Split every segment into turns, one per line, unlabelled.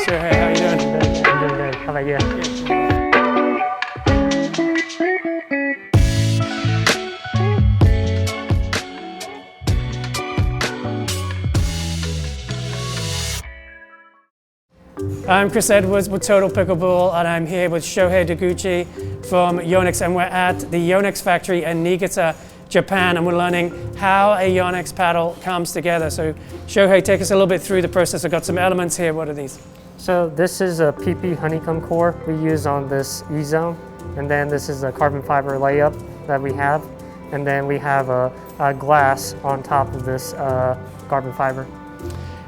Shohei. How are you doing?
I'm doing good. How about you?
I'm Chris Edwards with Total Pickleball, and I'm here with Shohei Deguchi from Yonex, and we're at the Yonex factory in Niigata, Japan, and we're learning how a Yonex paddle comes together. So Shohei, take us a little bit through the process. I've got some elements here. What are these?
So this is a PP honeycomb core we use on this EZONE, and then this is a carbon fiber layup that we have, and then we have a glass on top of this carbon fiber.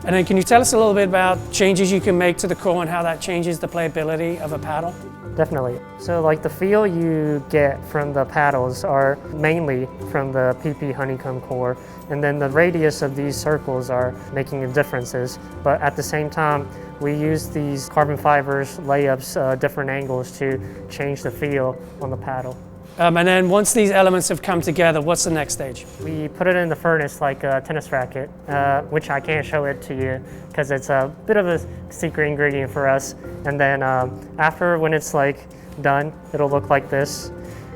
And then can you tell us a little bit about changes you can make to the core and how that changes the playability of a paddle?
Definitely. So like the feel you get from the paddles are mainly from the PP honeycomb core, and then the radius of these circles are making the differences. But at the same time, we use these carbon fibers layups different angles to change the feel on the paddle.
And then once these elements have come together, what's the next stage?
We put it in the furnace like a tennis racket, which I can't show it to you because it's a bit of a secret ingredient for us. And then after, when it's like done, it'll look like this,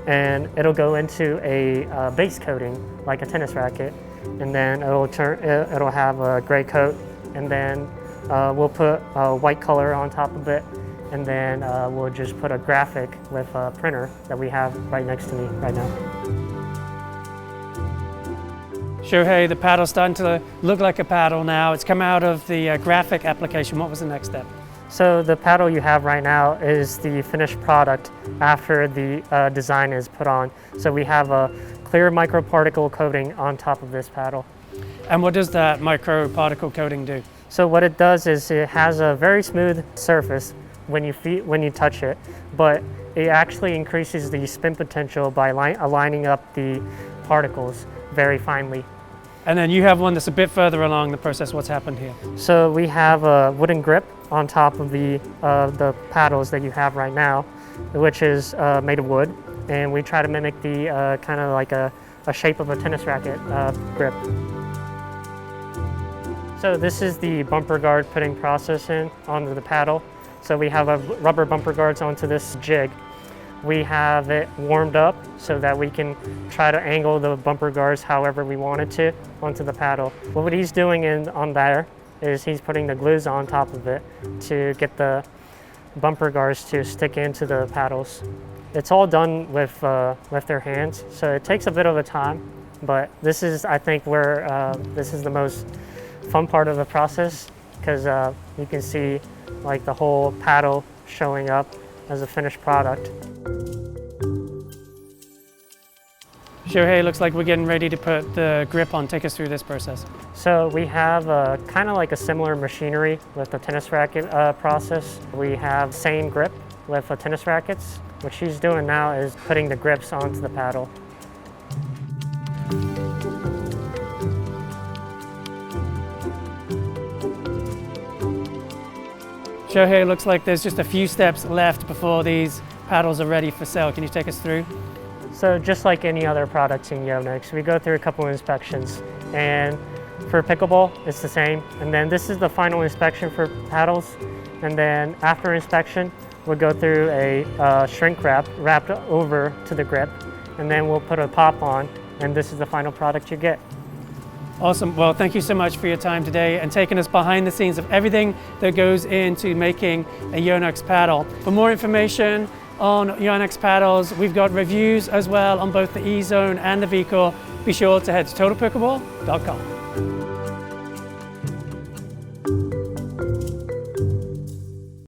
and it'll go into a base coating like a tennis racket, and then it'll have a gray coat, and then we'll put a white color on top of it. And then we'll just put a graphic with a printer that we have right next to me right now.
Shohei, the paddle's starting to look like a paddle now. It's come out of the graphic application. What was the next step?
So the paddle you have right now is the finished product after the design is put on. So we have a clear microparticle coating on top of this paddle.
And what does that microparticle coating do?
So what it does is it has a very smooth surface when you touch it, but it actually increases the spin potential by aligning up the particles very finely.
And then you have one that's a bit further along the process. What's happened here?
So we have a wooden grip on top of the paddles that you have right now, which is made of wood, and we try to mimic the kind of like a shape of a tennis racket grip. So this is the bumper guard putting process in onto the paddle. So we have rubber bumper guards onto this jig. We have it warmed up so that we can try to angle the bumper guards however we want it to onto the paddle. What he's doing on there is he's putting the glues on top of it to get the bumper guards to stick into the paddles. It's all done with their hands, so it takes a bit of a time, but this is, I think, where this is the most fun part of the process, because you can see like the whole paddle showing up as a finished product.
Shohei, looks like we're getting ready to put the grip on. Take us through this process.
So we have kind of like a similar machinery with the tennis racket process. We have same grip with tennis rackets. What she's doing now is putting the grips onto the paddle.
Shohei, looks like there's just a few steps left before these paddles are ready for sale. Can you take us through?
So just like any other products in Yonex, we go through a couple of inspections, and for pickleball, it's the same. And then this is the final inspection for paddles. And then after inspection, we'll go through a shrink wrapped over to the grip, and then we'll put a pop on, and this is the final product you get.
Awesome. Well, thank you so much for your time today and taking us behind the scenes of everything that goes into making a Yonex paddle. For more information on Yonex paddles, we've got reviews as well on both the EZONE and the VCORE. Be sure to head to totalpickleball.com.